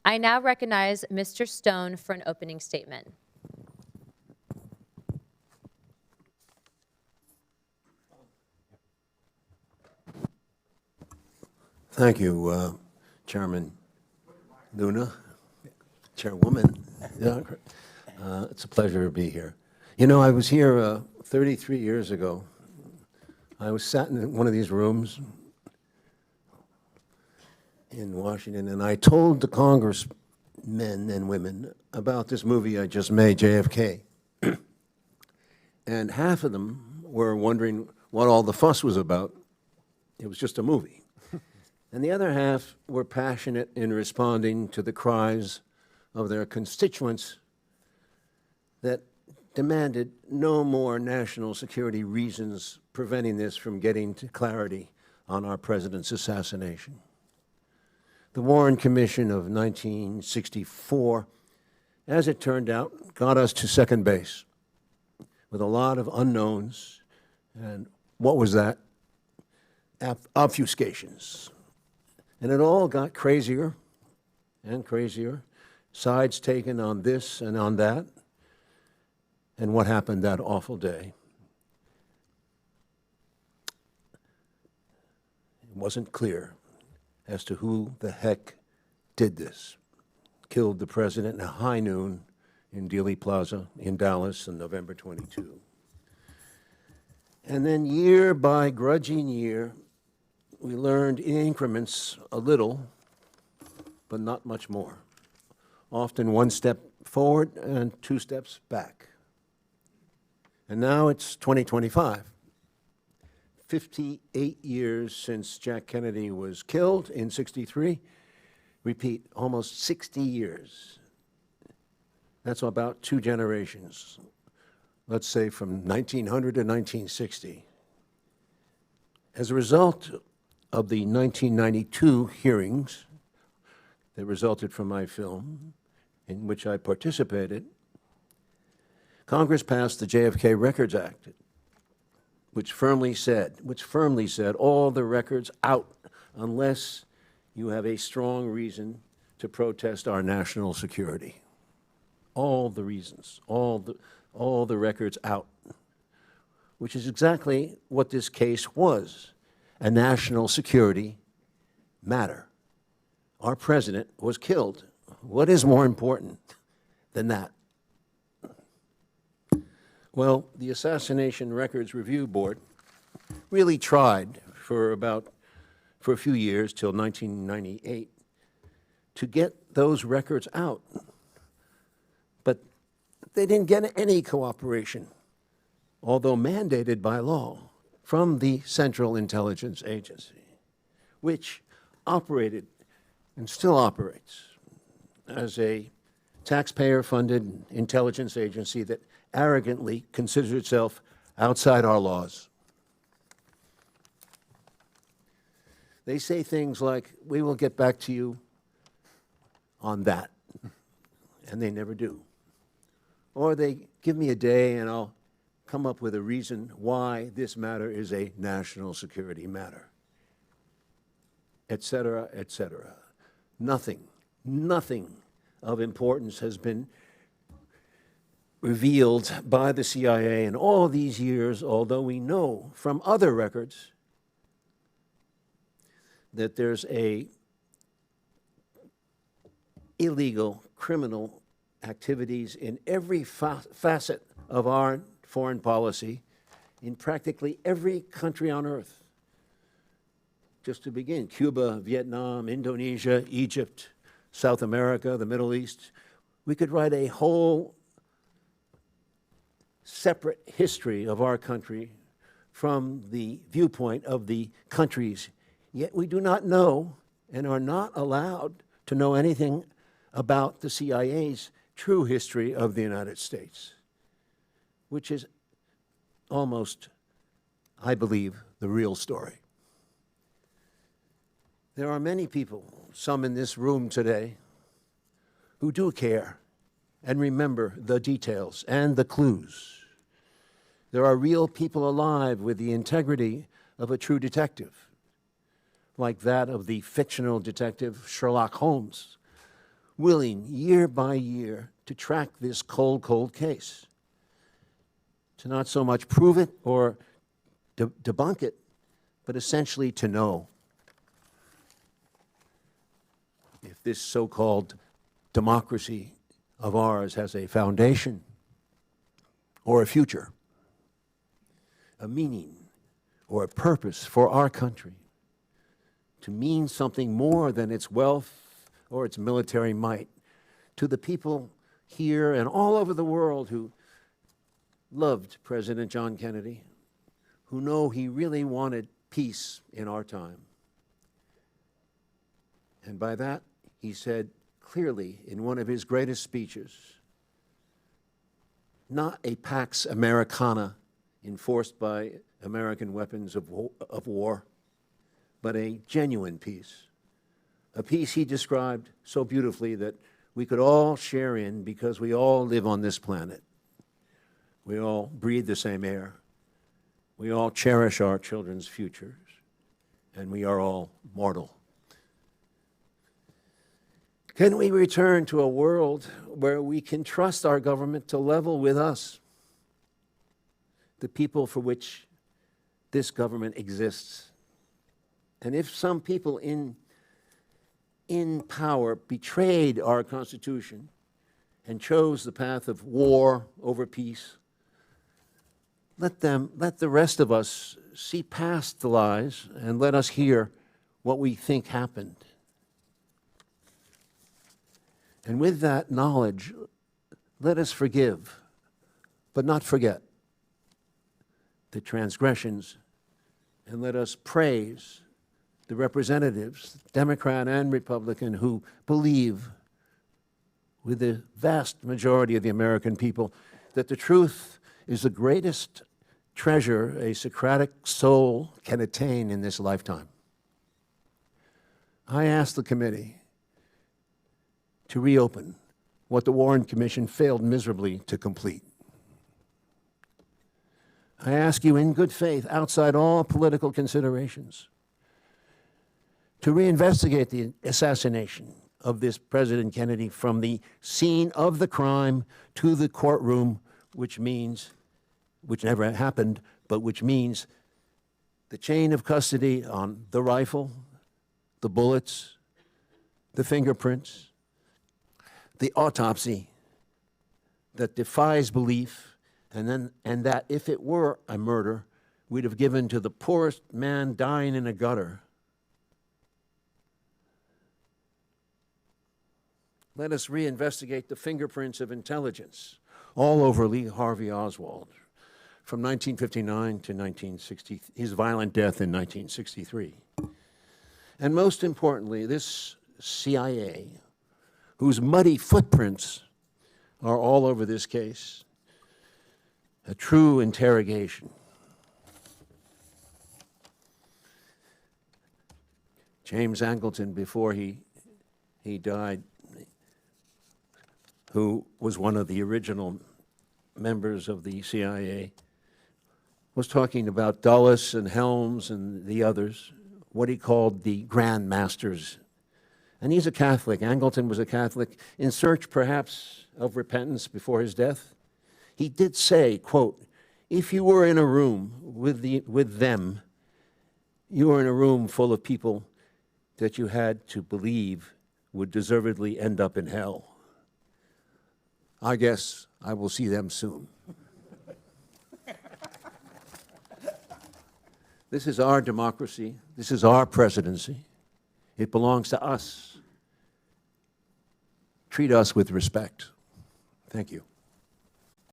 I now recognize Mr. Stone for an opening statement. Thank you, Chairman Luna, Chairwoman. Yeah, it's a pleasure to be here. You know, I was here 33 years ago. I was sat in one of these rooms in Washington, and I told the congressmen and women about this movie I just made, JFK. And half of them were wondering what all the fuss was about. It was just a movie. And the other half were passionate in responding to the cries of their constituents that demanded no more national security reasons preventing this from getting to clarity on our president's assassination. The Warren Commission of 1964, as it turned out, got us to second base with a lot of unknowns. And what was that? Obfuscations. And it all got crazier and crazier, sides taken on this and on that, and what happened that awful day. It wasn't clear as to who the heck did this. Killed the president at high noon in Dealey Plaza in Dallas on November 22. And then year by grudging year, we learned in increments a little, but not much more. Often one step forward and two steps back. And now it's 2025. 58 years since Jack Kennedy was killed in '63. Repeat, almost 60 years. That's about 2 generations. Let's say from 1900 to 1960. As a result of the 1992 hearings that resulted from my film, in which I participated, Congress passed the JFK Records Act, which firmly said all the records out unless you have a strong reason to protest our national security. All the reasons, all the records out, which is exactly what this case was. A national security matter. Our president was killed. What is more important than that? Well, the Assassination Records Review Board really tried for a few years, till 1998, to get those records out. But they didn't get any cooperation, although mandated by law, from the Central Intelligence Agency, which operated and still operates as a taxpayer-funded intelligence agency that arrogantly considers itself outside our laws. They say things like, "We will get back to you on that," and they never do. Or they give me a day and I'll come up with a reason why this matter is a national security matter, et cetera, et cetera. Nothing of importance has been revealed by the CIA in all these years, although we know from other records that there's a illegal criminal activities in every facet of our foreign policy in practically every country on earth. Just to begin, Cuba, Vietnam, Indonesia, Egypt, South America, the Middle East. We could write a whole separate history of our country from the viewpoint of the countries, yet we do not know and are not allowed to know anything about the CIA's true history of the United States, which is almost, I believe, the real story. There are many people, some in this room today, who do care and remember the details and the clues. There are real people alive with the integrity of a true detective, like that of the fictional detective Sherlock Holmes, willing, year by year, to track this cold, cold case, to not so much prove it or debunk it, but essentially to know if this so-called democracy of ours has a foundation or a future, a meaning or a purpose for our country, to mean something more than its wealth or its military might, to the people here and all over the world who loved President John Kennedy, who know he really wanted peace in our time. And by that, he said clearly in one of his greatest speeches, not a Pax Americana enforced by American weapons of war, but a genuine peace. A peace he described so beautifully that we could all share in because we all live on this planet. We all breathe the same air. We all cherish our children's futures, and we are all mortal. Can we return to a world where we can trust our government to level with us, the people for which this government exists? And if some people in power betrayed our Constitution and chose the path of war over peace, let the rest of us see past the lies and let us hear what we think happened. And with that knowledge, let us forgive, but not forget the transgressions, and let us praise the representatives, Democrat and Republican, who believe with the vast majority of the American people that the truth is the greatest treasure a Socratic soul can attain in this lifetime. I asked the committee to reopen what the Warren Commission failed miserably to complete. I ask you in good faith, outside all political considerations, to reinvestigate the assassination of this President Kennedy from the scene of the crime to the courtroom, which never happened, but which means the chain of custody on the rifle, the bullets, the fingerprints, the autopsy that defies belief, and that if it were a murder, we'd have given to the poorest man dying in a gutter. Let us reinvestigate the fingerprints of intelligence all over Lee Harvey Oswald from 1959 to 1960, his violent death in 1963. And most importantly, this CIA, whose muddy footprints are all over this case, a true interrogation. James Angleton, before he died, who was one of the original members of the CIA, was talking about Dulles and Helms and the others, what he called the Grand Masters. And he's a Catholic. Angleton was a Catholic, in search perhaps of repentance before his death. He did say, quote, if you were in a room with them, you were in a room full of people that you had to believe would deservedly end up in hell. I guess I will see them soon. This is our democracy. This is our presidency. It belongs to us. Treat us with respect. Thank you.